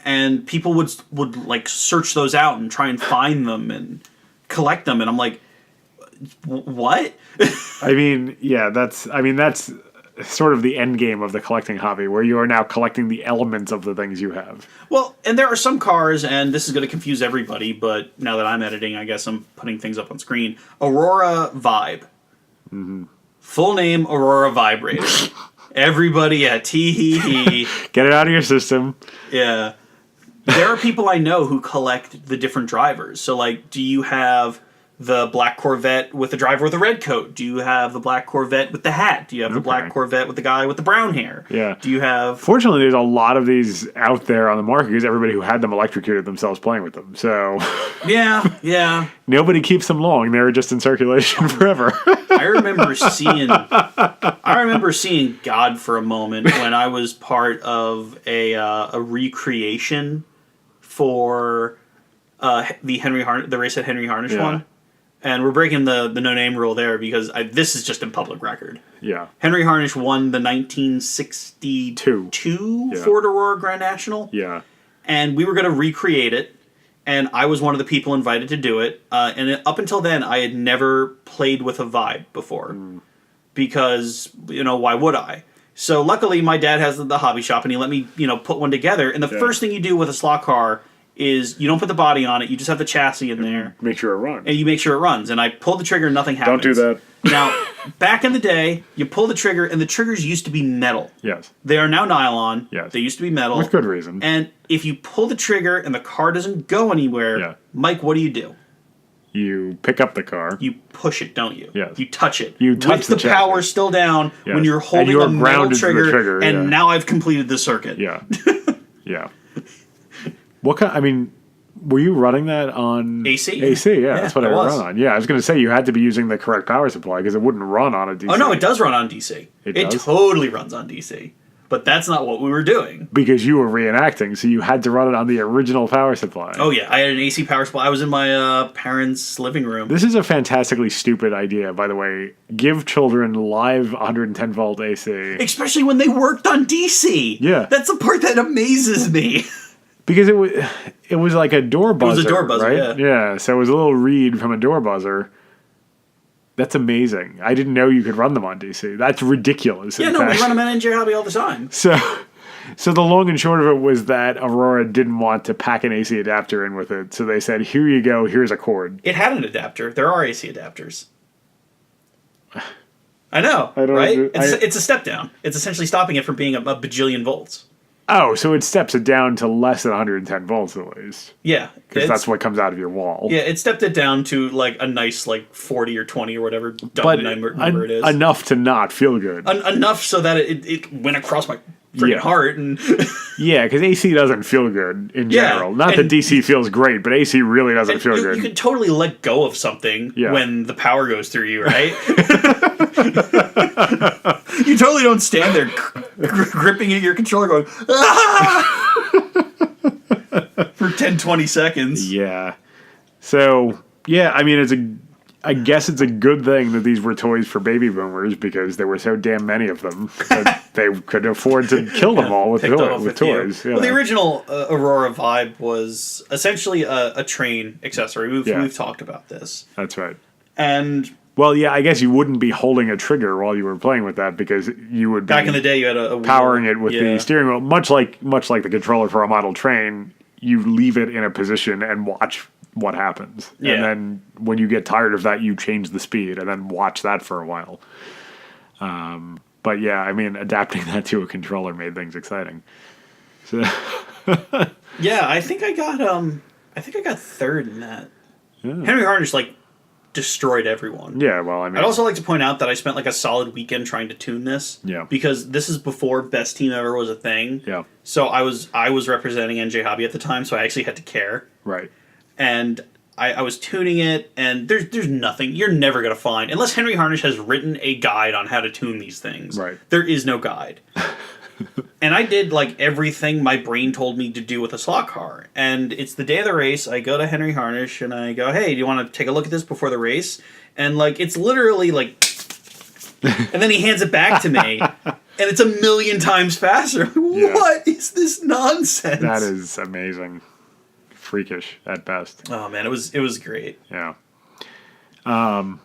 And people would like search those out and try and find them and collect them, and I'm like, what? I mean, yeah, that's sort of the end game of the collecting hobby, where you are now collecting the elements of the things you have. Well, and there are some cars, and this is going to confuse everybody, but now that I'm editing, I guess I'm putting things up on screen. Aurora Vibe. Mm-hmm. Full name, Aurora Vibrator. Everybody at tee-hee-hee. Get it out of your system. Yeah. There are people I know who collect the different drivers. So, like, do you have the black Corvette with the driver with a red coat? Do you have the black Corvette with the hat? Do you have the black Corvette with the guy with the brown hair? Yeah. Do you have... Fortunately, there's a lot of these out there on the market because everybody who had them electrocuted themselves playing with them. So... Yeah. Nobody keeps them long. They're just in circulation forever. I remember seeing God for a moment when I was part of a recreation for the race at Henry Harnish one. And we're breaking the no-name rule there because this is just in public record. Yeah. Henry Harnish won the 1962 Ford Aurora Grand National. Yeah. And we were going to recreate it. And I was one of the people invited to do it. And up until then, I had never played with a Vibe before. Because, why would I? So luckily, my dad has the hobby shop, and he let me, put one together. And the first thing you do with a slot car is you don't put the body on it. You just have the chassis in there. Make sure it runs. And you make sure it runs. And I pulled the trigger and nothing happens. Don't do that. Now, back in the day, you pull the trigger, and the triggers used to be metal. Yes. They are now nylon. Yes. They used to be metal. With good reason. And if you pull the trigger and the car doesn't go anywhere, Mike, what do? You pick up the car. You push it, don't you? Yes. You touch it. You touch with the power still down when you're holding the metal trigger, and now I've completed the circuit. Yeah. Yeah. What kind? I mean, were you running that on AC? AC, yeah, that's what I run on. Yeah, I was going to say you had to be using the correct power supply because it wouldn't run on a DC. Oh no, it does run on DC. It totally runs on DC. But that's not what we were doing. Because you were reenacting, so you had to run it on the original power supply. Oh yeah, I had an AC power supply. I was in my parents' living room. This is a fantastically stupid idea, by the way. Give children live 110 volt AC. Especially when they worked on DC. Yeah. That's the part that amazes me. Because it was like a door buzzer. It was a door buzzer, right? Yeah, so it was a little read from a door buzzer. That's amazing. I didn't know you could run them on DC. That's ridiculous. Yeah, no, we run them in NJ Hobby all the time. So the long and short of it was that Aurora didn't want to pack an AC adapter in with it. So they said, here you go, here's a cord. It had an adapter. There are AC adapters. I know, right? It's a step down. It's essentially stopping it from being a bajillion volts. Oh, so it steps it down to less than 110 volts at least. Yeah. Because that's what comes out of your wall. Yeah, it stepped it down to like a nice 40 or 20 or whatever dumb number it is. Enough to not feel good. Enough so that it went across my freaking heart. And yeah, because AC doesn't feel good in general. Not that DC feels great, but AC really doesn't feel good. You can totally let go of something when the power goes through you, right? You totally don't stand there gripping at your controller going, for 10, 20 seconds. Yeah. So, yeah, I mean, I guess it's a good thing that these were toys for baby boomers because there were so damn many of them that they could afford to kill them all with toys. Well, the original Aurora Vibe was essentially a train accessory. We've talked about this. That's right. And... well, yeah, I guess you wouldn't be holding a trigger while you were playing with that because you would be back in the day you had a powering it with the steering wheel, much like the controller for a model train. You leave it in a position and watch what happens, and then when you get tired of that, you change the speed and then watch that for a while. But yeah, I mean, adapting that to a controller made things exciting. So yeah, I think I got third in that. Yeah. Henry Harnish destroyed everyone. Yeah, well, I mean... I'd also like to point out that I spent like a solid weekend trying to tune this. Yeah. Because this is before Best Team Ever was a thing. Yeah. So I was representing NJ Hobby at the time, so I actually had to care. Right. And I was tuning it, and there's nothing. You're never going to find, unless Henry Harnish has written a guide on how to tune these things. Right. There is no guide. And I did like everything my brain told me to do with a slot car. And it's the day of the race. I go to Henry Harnish and I go, "Hey, do you want to take a look at this before the race?" And like it's literally like, and then he hands it back to me, and it's 1,000,000 times faster. What is this nonsense? That is amazing, freakish at best. Oh man, it was great. Yeah. But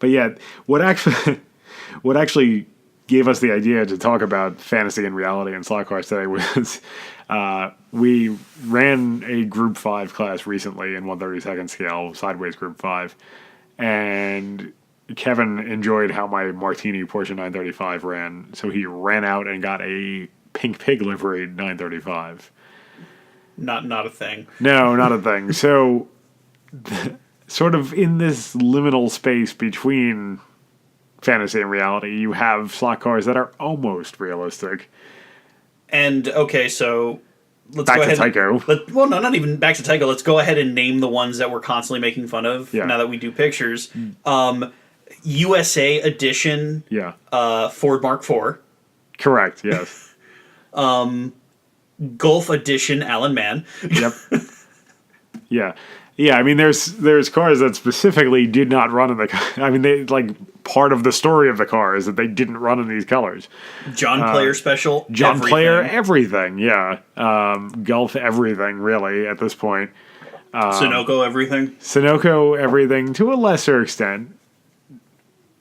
yeah, what actually gave us the idea to talk about fantasy and reality in slot cars today was we ran a Group 5 class recently in 1/32nd scale, sideways Group 5, and Kevin enjoyed how my Martini Porsche 935 ran, so he ran out and got a Pink Pig livery 935. Not a thing. No, not a thing. So, sort of in this liminal space between fantasy and reality, you have slot cars that are almost realistic. And okay, so let's back go ahead. To Tyco. Well, no, not even back to Tyco. Let's go ahead and name the ones that we're constantly making fun of. Yeah. Now that we do pictures, USA edition. Yeah. Ford Mark IV. Correct. Yes. Gulf edition Alan Mann. Yep. Yeah. Yeah, I mean, there's cars that specifically did not run in the... I mean, they like part of the story of the car is that they didn't run in these colors. John Player special. John Player everything, yeah. Gulf everything, really, at this point. Sunoco everything. Sunoco everything, to a lesser extent.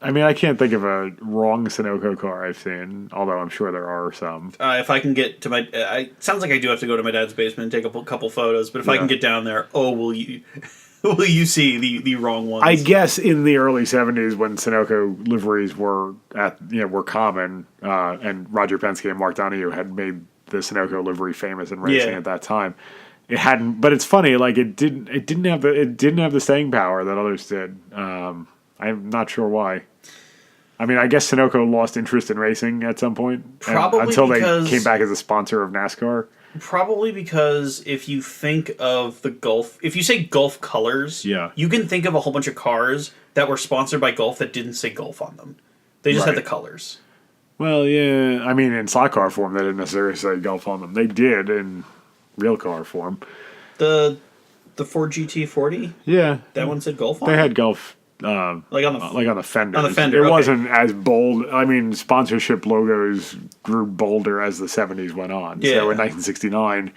I mean, I can't think of a wrong Sunoco car I've seen, although I'm sure there are some. If I can get to my... sounds like I do have to go to my dad's basement and take a couple photos, but if I can get down there, will you see the wrong ones? I guess in the early 70s when Sunoco liveries were common, and Roger Penske and Mark Donohue had made the Sunoco livery famous in racing at that time. It hadn't, but it's funny, like it didn't have the staying power that others did. I'm not sure why. I mean, I guess Sunoco lost interest in racing at some point. Probably until they came back as a sponsor of NASCAR. Probably because if you think of the Gulf... If you say Gulf colors, you can think of a whole bunch of cars that were sponsored by Gulf that didn't say Gulf on them. They just had the colors. Well, yeah. I mean, in slot car form, they didn't necessarily say Gulf on them. They did in real car form. The Ford GT40? Yeah. That one said Gulf on it? They it? had Gulf... like on the fender. On the fender, it wasn't as bold. I mean, sponsorship logos grew bolder as the 70s went on. Yeah. So in 1969,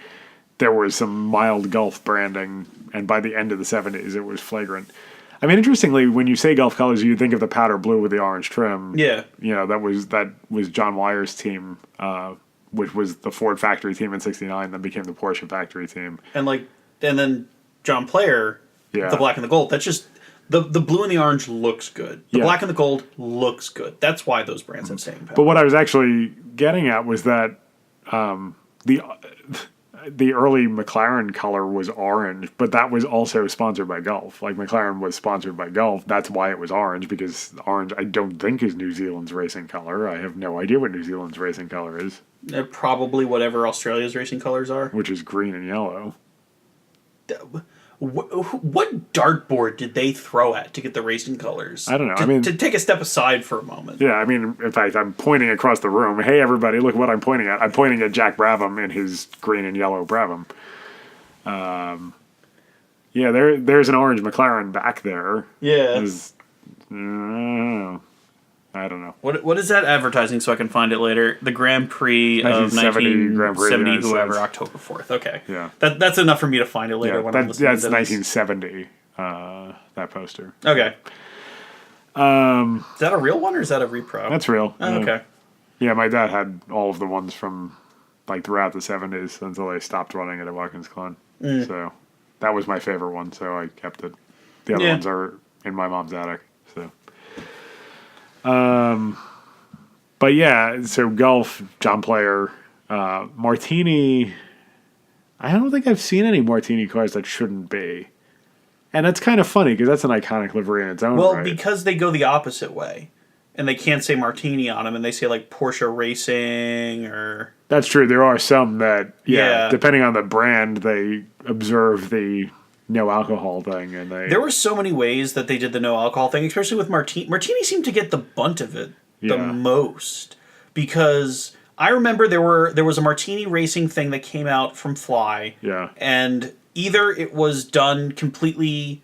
there was some mild Gulf branding, and by the end of the 70s, it was flagrant. I mean, interestingly, when you say Gulf colors, you think of the powder blue with the orange trim. Yeah. You know, that was John Wyer's team, which was the Ford factory team in 69, then became the Porsche factory team. And then John Player, the black and the gold, that's just... The blue and the orange looks good. The black and the gold looks good. That's why those brands have staying power. But what I was actually getting at was that the early McLaren color was orange, but that was also sponsored by Gulf. Like McLaren was sponsored by Gulf. That's why it was orange, because orange I don't think is New Zealand's racing color. I have no idea what New Zealand's racing color is. Probably whatever Australia's racing colors are. Which is green and yellow. What dartboard did they throw at to get the racing colors? I don't know. To take a step aside for a moment. Yeah, I mean, in fact, I'm pointing across the room. Hey, everybody, look what I'm pointing at. I'm pointing at Jack Brabham in his green and yellow Brabham. Yeah, there's an orange McLaren back there. Yeah. I don't know. What is that advertising so I can find it later? The Grand Prix of 1970, whoever, October 4th. Okay. Yeah. That's enough for me to find it later when I'm listening to this. That's 1970, that poster. Okay. Is that a real one or is that a repro? That's real. Oh, okay. Yeah, my dad had all of the ones from throughout the 70s until they stopped running it at Watkins Glen. So that was my favorite one, so I kept it. The other ones are in my mom's attic. So but yeah, so Gulf, John Player, Martini. I don't think I've seen any Martini cars that shouldn't be. And that's kind of funny because that's an iconic livery in its own Well, right. because they go the opposite way. And they can't say Martini on them, and they say, like, Porsche Racing or... That's true. There are some that, depending on the brand, they observe the no alcohol thing. And they... There were so many ways that they did the no alcohol thing, especially with Martini. Martini seemed to get the bunt of it the most. Because I remember there was a Martini Racing thing that came out from Fly. Yeah. And either it was done completely...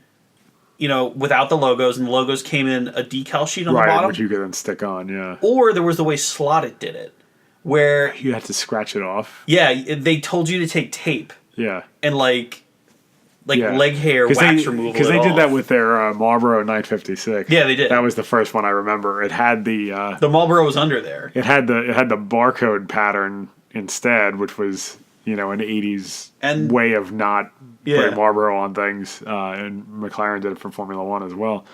without the logos, and the logos came in a decal sheet on the bottom. Right, which you could then stick on, yeah. Or there was the way Slot.It did it, where... You had to scratch it off. Yeah, they told you to take tape. Yeah. And, leg hair wax removal. Because they did that with their Marlboro 956. Yeah, they did. That was the first one I remember. It had the... the Marlboro was under there. It had the barcode pattern instead, which was... an 80s way of not putting Marlboro on things. And McLaren did it for Formula One as well.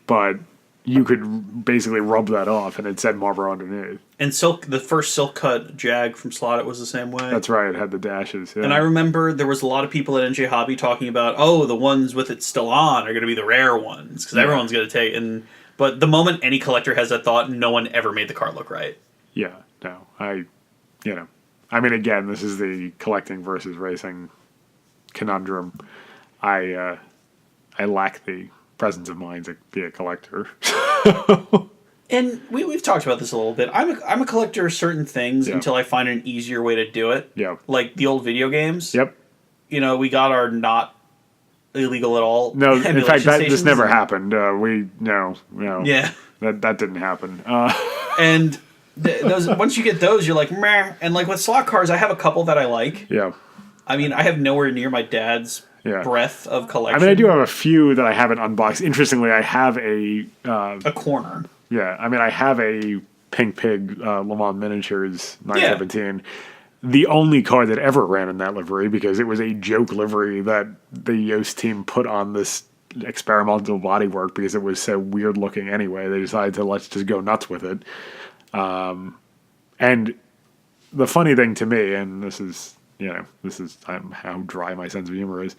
But you could basically rub that off and it said Marlboro underneath. And the first silk cut Jag from Slot.It was the same way. That's right. It had the dashes. Yeah. And I remember there was a lot of people at NJ Hobby talking about, the ones with it still on are going to be the rare ones because everyone's going to take. But the moment any collector has that thought, no one ever made the car look right. Yeah. No. I mean, again, this is the collecting versus racing conundrum. I lack the presence of mind to be a collector. And we've talked about this a little bit. I'm a collector of certain things until I find an easier way to do it. Yeah. Like the old video games. Yep. We got our not illegal at all. No, in fact, this never happened. No. Yeah. That didn't happen. And... those once you get those, you're like, meh. And like with slot cars, I have a couple that I like. Yeah. I mean, I have nowhere near my dad's breadth of collection. I mean, I do have a few that I haven't unboxed. Interestingly, I have a corner. Yeah. I mean, I have a Pink Pig Le Mans Miniatures 917. Yeah. The only car that ever ran in that livery because it was a joke livery that the Yost team put on this experimental bodywork because it was so weird looking anyway. They decided to let's just go nuts with it. And the funny thing to me, and this is how dry my sense of humor is,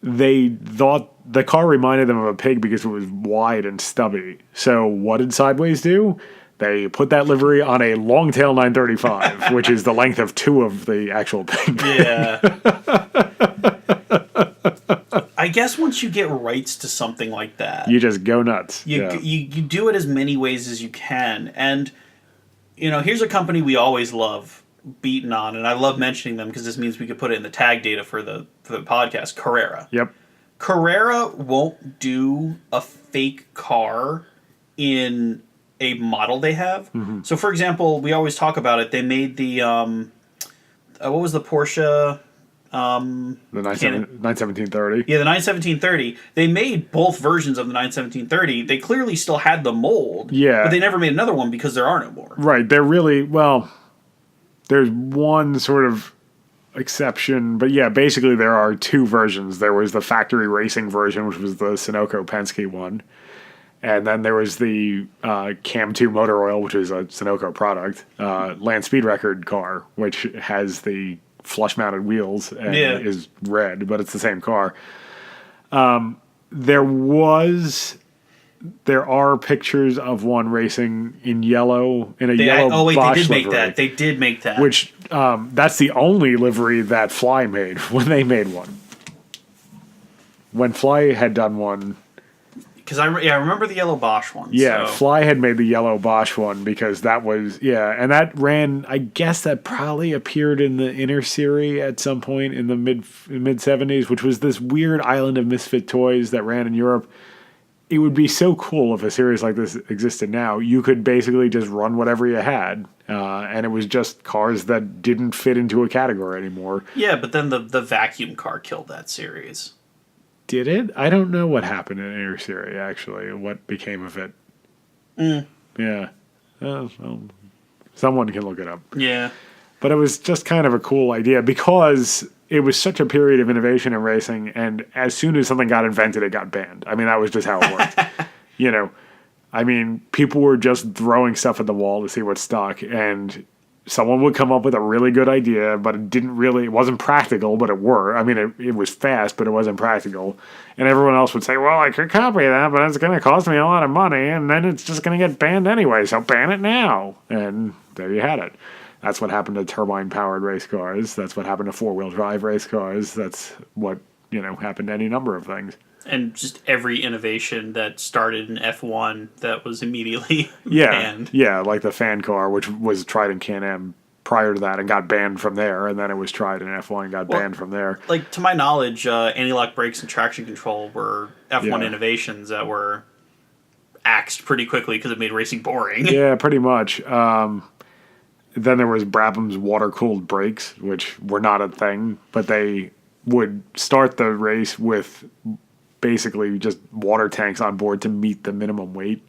they thought the car reminded them of a pig because it was wide and stubby. So what did Sideways do? They put that livery on a Longtail 935, which is the length of two of the actual pig. Yeah. I guess once you get rights to something like that, you just go nuts. You do it as many ways as you can. And, here's a company we always love beating on, and I love mentioning them because this means we could put it in the tag data for the podcast, Carrera. Yep. Carrera won't do a fake car in a model they have. Mm-hmm. So, for example, we always talk about it. They made the, what was the Porsche... the 91730. Yeah, the 91730. They made both versions of the 91730. They clearly still had the mold. Yeah. But they never made another one because there are no more. Right. They're really, there's one sort of exception. But yeah, basically there are two versions. There was the factory racing version, which was the Sunoco Penske one. And then there was the Cam 2 motor oil, which is a Sunoco product. Land Speed Record car, which has the flush-mounted wheels and is red, but it's the same car. There are pictures of one racing in yellow, yellow Bosch livery. They did make that. Which, that's the only livery that Fly made when they made one. When Fly had done one... Because I remember the yellow Bosch one. Yeah, so. Fly had made the yellow Bosch one because that was, and that ran, I guess that probably appeared in the Inner Series at some point in the mid-70s, which was this weird island of misfit toys that ran in Europe. It would be so cool if a series like this existed now. You could basically just run whatever you had, and it was just cars that didn't fit into a category anymore. Yeah, but then the vacuum car killed that series. Did it? I don't know what happened in Inner Series, actually. What became of it. Yeah. Well, someone can look it up. Yeah. But it was just kind of a cool idea because it was such a period of innovation in racing, and as soon as something got invented, it got banned. I mean, that was just how it worked. People were just throwing stuff at the wall to see what stuck, and someone would come up with a really good idea, but it wasn't practical, but it worked. I mean, it was fast, but it wasn't practical. And everyone else would say, well, I could copy that, but it's going to cost me a lot of money, and then it's just going to get banned anyway, so ban it now. And there you had it. That's what happened to turbine-powered race cars. That's what happened to four-wheel drive race cars. That's what, happened to any number of things. And just every innovation that started in F1 that was immediately banned. Yeah, like the fan car, which was tried in Can-Am prior to that and got banned from there, and then it was tried in F1 and got banned from there. Like, to my knowledge, anti-lock brakes and traction control were F1 innovations that were axed pretty quickly because it made racing boring. Yeah, pretty much. Then there was Brabham's water-cooled brakes, which were not a thing, but they would start the race with basically just water tanks on board to meet the minimum weight.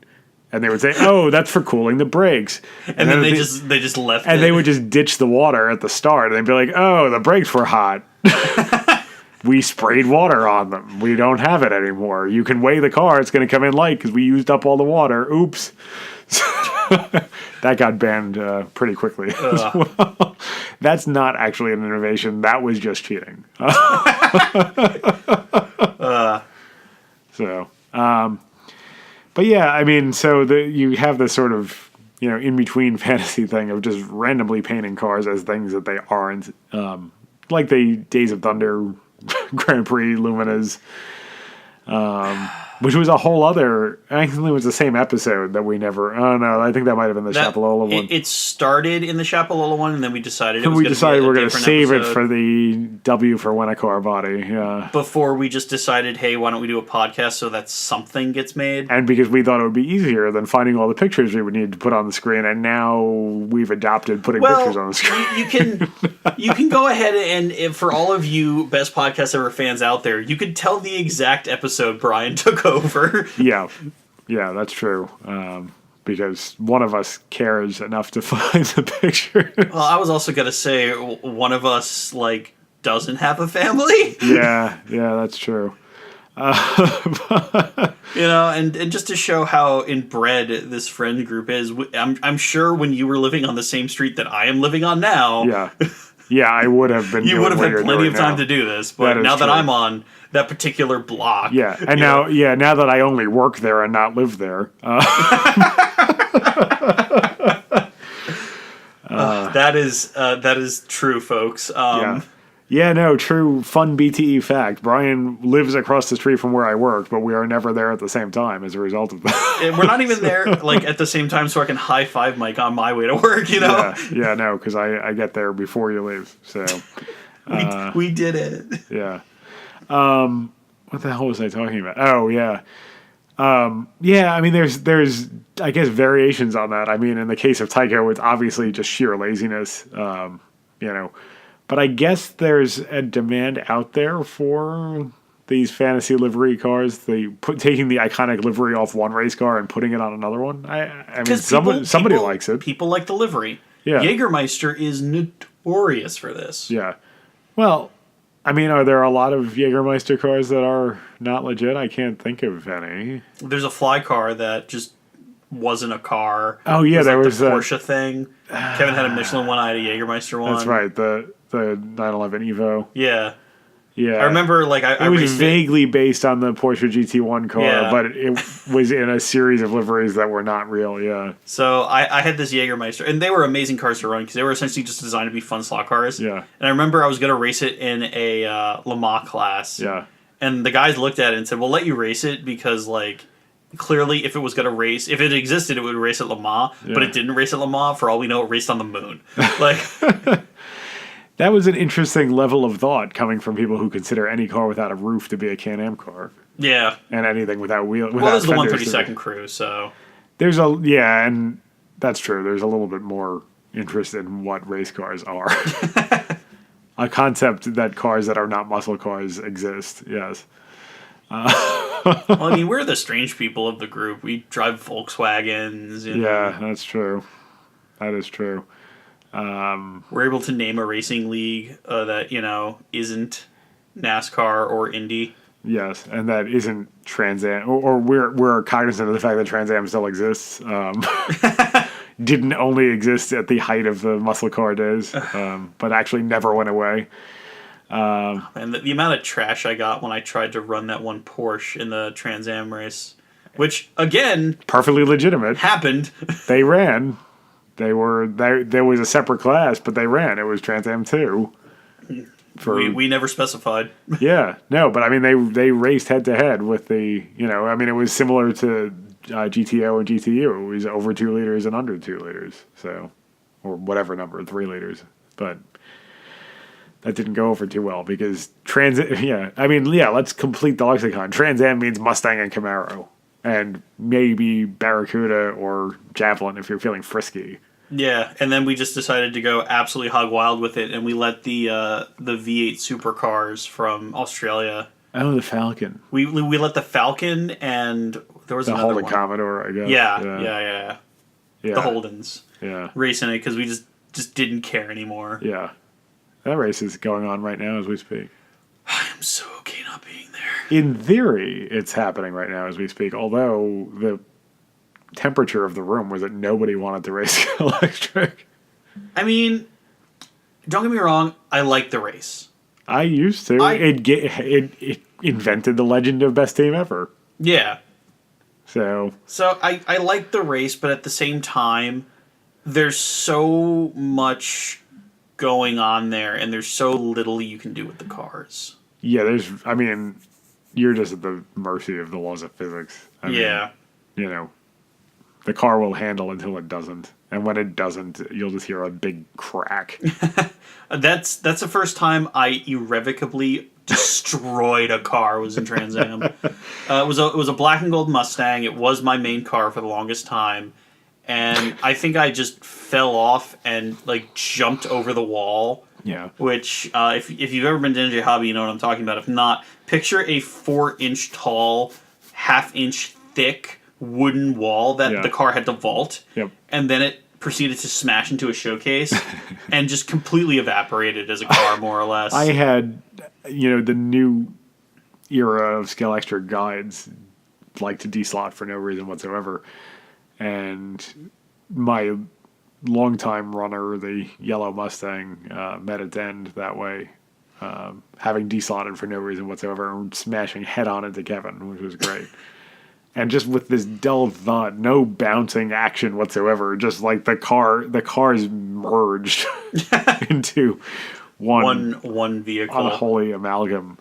And they would say, oh, that's for cooling the brakes. And then they just left and they would just ditch the water at the start. And they'd be like, oh, the brakes were hot. We sprayed water on them. We don't have it anymore. You can weigh the car. It's going to come in light because we used up all the water. Oops. That got banned pretty quickly as well. That's not actually an innovation. That was just cheating. But yeah, I mean, so you have this sort of, in-between fantasy thing of just randomly painting cars as things that they aren't. Like the Days of Thunder Grand Prix Luminas, which was a whole other, I think it was the same episode that we never, oh no, I think that might have been the Chapalola one. It started in the Chapalola one, and then we decided we're going to save it for the W for When a Car Body. Yeah. Before we just decided, hey, why don't we do a podcast so that something gets made? And because we thought it would be easier than finding all the pictures we would need to put on the screen, and now we've adopted putting pictures on the screen. You can go ahead and for all of you Best Podcast Ever fans out there, you could tell the exact episode Brian took over. Yeah, that's true. Because one of us cares enough to find the picture. Well, I was also going to say one of us doesn't have a family. Yeah, that's true. And just to show how inbred this friend group is, I'm sure when you were living on the same street that I am living on now. Yeah, I would have been. You would have had plenty of time to do this, but now that I'm on that particular block, and now that I only work there and not live there, that is true, folks. True fun BTE fact. Brian lives across the street from where I work, but we are never there at the same time as a result of that. And we're not even there at the same time, so I can high five Mike on my way to work. No, because I get there before you leave. So we did it. Yeah. What the hell was I talking about? Oh yeah. I mean, there's I guess variations on that. I mean, in the case of Tyco, it's obviously just sheer laziness. But I guess there's a demand out there for these fantasy livery cars. Taking the iconic livery off one race car and putting it on another one. I mean, somebody likes it. People like the livery. Yeah. Jägermeister is notorious for this. Yeah. Well, I mean, are there a lot of Jägermeister cars that are not legit? I can't think of any. There's a fly car that just wasn't a car. Oh yeah, there was the Porsche thing. Kevin had a Michelin one. I had a Jägermeister one. That's right. The 911 Evo. Yeah. I remember it was vaguely based on the Porsche GT1 car, but it was in a series of liveries that were not real. Yeah. So I had this Jägermeister, and they were amazing cars to run because they were essentially just designed to be fun slot cars. Yeah. And I remember I was going to race it in a Le Mans class. Yeah. And the guys looked at it and said, "We'll let you race it because clearly, if it was going to race, if it existed, it would race at Le Mans, but it didn't race at Le Mans. For all we know, it raced on the moon." That was an interesting level of thought coming from people who consider any car without a roof to be a Can-Am car. Yeah. And anything without wheels. Well, there's the 132nd crew, so. And that's true. There's a little bit more interest in what race cars are. A concept that cars that are not muscle cars exist, yes. Well, I mean, we're the strange people of the group. We drive Volkswagens. Yeah, that's true. That is true. We're able to name a racing league that, isn't NASCAR or Indy. Yes, and that isn't Trans Am. Or we're cognizant of the fact that Trans Am still exists. didn't only exist at the height of the muscle car days, but actually never went away. And the amount of trash I got when I tried to run that one Porsche in the Trans Am race, which again, perfectly legitimate, happened. They ran. There was a separate class, but they ran. It was Trans Am 2. We never specified. Yeah, no, but I mean they raced head to head with the, I mean it was similar to GTO and GTU. It was over 2 liters and under 2 liters, so, or whatever number, 3 liters, but that didn't go over too well because let's complete the lexicon. Trans Am means Mustang and Camaro, and maybe Barracuda or Javelin if you're feeling frisky. Yeah, and then we just decided to go absolutely hog wild with it, and we let the V8 supercars from Australia. Oh, the Falcon. We let the Falcon, and there was another Holden one. Commodore, I guess. Yeah. The Holdens. Yeah. Racing it because we just didn't care anymore. Yeah. That race is going on right now as we speak. I'm so okay not being there. In theory, it's happening right now as we speak, although the temperature of the room was that nobody wanted to race electric. I mean, don't get me wrong, I like the race. I used to. It invented the legend of best team ever. Yeah. So I like the race, but at the same time, there's so much going on there, and there's so little you can do with the cars. Yeah, you're just at the mercy of the laws of physics. The car will handle until it doesn't. And when it doesn't, you'll just hear a big crack. That's the first time I irrevocably destroyed a car was in Trans Am. It was a black and gold Mustang. It was my main car for the longest time. And I think I just fell off and jumped over the wall. Yeah. Which, if you've ever been to NJ Hobby, you know what I'm talking about. If not, picture a 4-inch tall, half-inch thick wooden wall that the car had to vault. Yep. And then it proceeded to smash into a showcase and just completely evaporated as a car, more or less. I had, the new era of Scale Extra guides like to deslot for no reason whatsoever. And my longtime runner, the yellow Mustang, met its end that way, having deslotted for no reason whatsoever and smashing head on into Kevin, which was great. And just with this dull thud, no bouncing action whatsoever, just like the cars merged into one vehicle, unholy amalgam.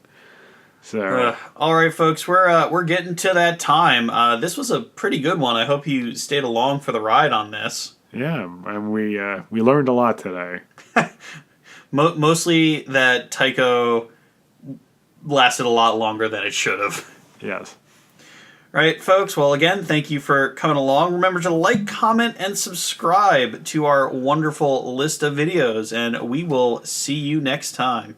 So, all right, folks, we're getting to that time. This was a pretty good one. I hope you stayed along for the ride on this. Yeah, and we learned a lot today. Mostly that Tyco lasted a lot longer than it should have. Yes. Right, folks. Well, again, thank you for coming along. Remember to like, comment, and subscribe to our wonderful list of videos, and we will see you next time.